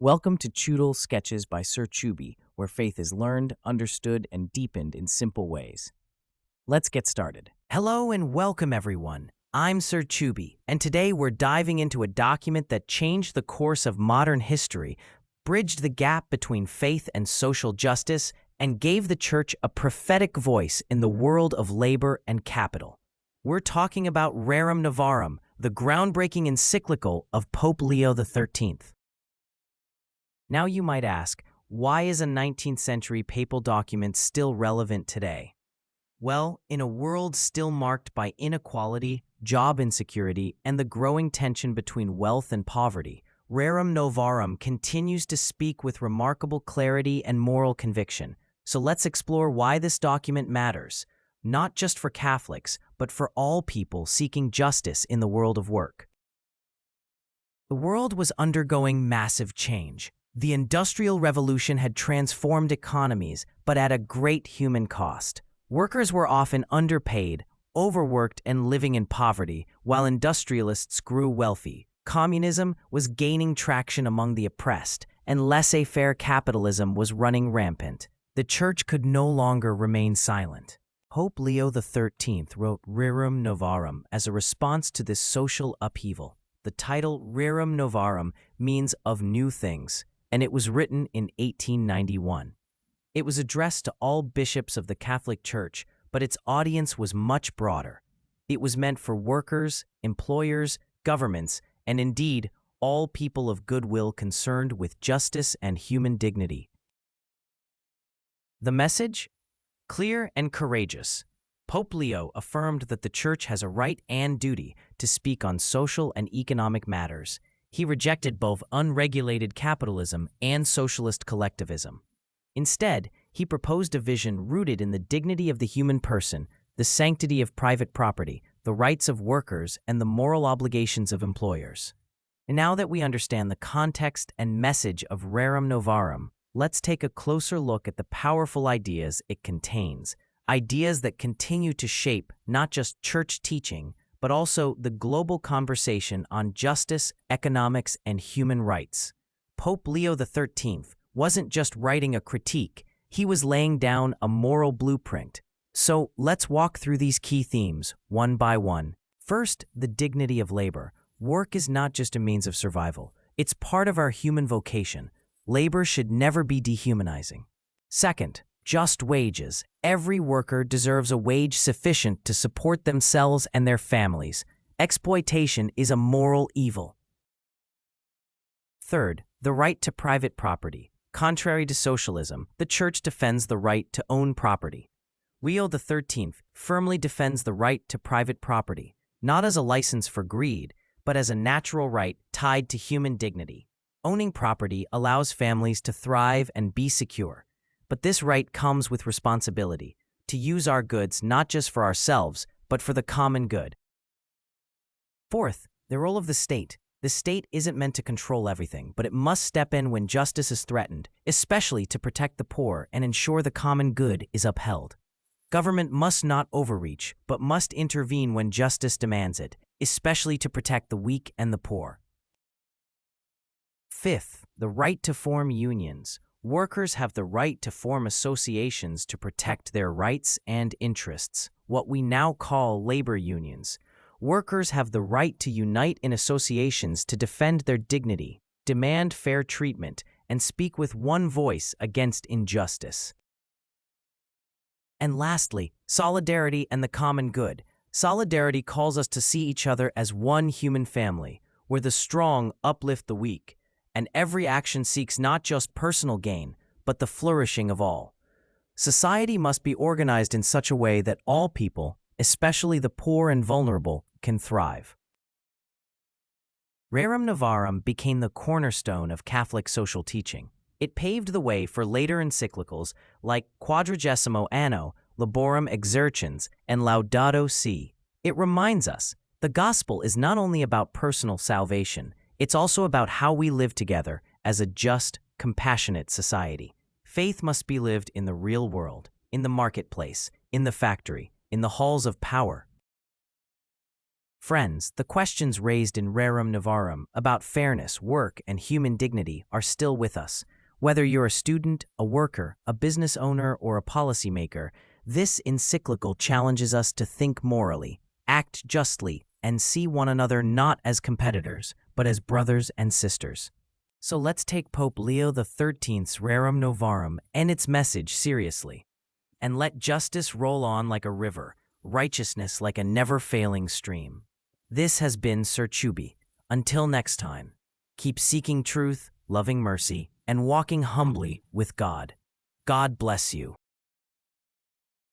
Welcome to Choodle Sketches by Sir Choobie, where faith is learned, understood, and deepened in simple ways. Let's get started. Hello and welcome, everyone. I'm Sir Choobie, and today we're diving into a document that changed the course of modern history, bridged the gap between faith and social justice, and gave the church a prophetic voice in the world of labor and capital. We're talking about Rerum Novarum, the groundbreaking encyclical of Pope Leo XIII. Now you might ask, why is a 19th century papal document still relevant today? Well, in a world still marked by inequality, job insecurity, and the growing tension between wealth and poverty, Rerum Novarum continues to speak with remarkable clarity and moral conviction. So let's explore why this document matters, not just for Catholics, but for all people seeking justice in the world of work. The world was undergoing massive change. The Industrial Revolution had transformed economies, but at a great human cost. Workers were often underpaid, overworked, and living in poverty, while industrialists grew wealthy. Communism was gaining traction among the oppressed, and laissez-faire capitalism was running rampant. The Church could no longer remain silent. Pope Leo XIII wrote Rerum Novarum as a response to this social upheaval. The title Rerum Novarum means of new things, and it was written in 1891. It was addressed to all bishops of the Catholic Church, but its audience was much broader. It was meant for workers, employers, governments, and indeed, all people of goodwill concerned with justice and human dignity. The message? Clear and courageous. Pope Leo affirmed that the Church has a right and duty to speak on social and economic matters. He rejected both unregulated capitalism and socialist collectivism. Instead, he proposed a vision rooted in the dignity of the human person, the sanctity of private property, the rights of workers, and the moral obligations of employers. And now that we understand the context and message of Rerum Novarum, let's take a closer look at the powerful ideas it contains, ideas that continue to shape not just church teaching, but also the global conversation on justice, economics, and human rights. Pope Leo XIII wasn't just writing a critique, he was laying down a moral blueprint. So let's walk through these key themes, one by one. First, the dignity of labor. Work is not just a means of survival. It's part of our human vocation. Labor should never be dehumanizing. Second, just wages. Every worker deserves a wage sufficient to support themselves and their families. Exploitation is a moral evil. Third, the right to private property. Contrary to socialism, the Church defends the right to own property. Leo XIII firmly defends the right to private property, not as a license for greed, but as a natural right tied to human dignity. Owning property allows families to thrive and be secure. But this right comes with responsibility, to use our goods not just for ourselves, but for the common good. Fourth, the role of the state. The state isn't meant to control everything, but it must step in when justice is threatened, especially to protect the poor and ensure the common good is upheld. Government must not overreach, but must intervene when justice demands it, especially to protect the weak and the poor. Fifth, the right to form unions. Workers have the right to form associations to protect their rights and interests, what we now call labor unions. Workers have the right to unite in associations to defend their dignity, demand fair treatment, and speak with one voice against injustice. And lastly, solidarity and the common good. Solidarity calls us to see each other as one human family, where the strong uplift the weak, and every action seeks not just personal gain, but the flourishing of all. Society must be organized in such a way that all people, especially the poor and vulnerable, can thrive. Rerum Novarum became the cornerstone of Catholic social teaching. It paved the way for later encyclicals like Quadragesimo Anno, Laborum Exercens, and Laudato Si. It reminds us, the gospel is not only about personal salvation, it's also about how we live together as a just, compassionate society. Faith must be lived in the real world, in the marketplace, in the factory, in the halls of power. Friends, the questions raised in Rerum Novarum about fairness, work, and human dignity are still with us. Whether you're a student, a worker, a business owner, or a policymaker, this encyclical challenges us to think morally, act justly, and see one another not as competitors, but as brothers and sisters. So let's take Pope Leo XIII's Rerum Novarum and its message seriously. And let justice roll on like a river, righteousness like a never-failing stream. This has been Sir Choobie. Until next time, keep seeking truth, loving mercy, and walking humbly with God. God bless you.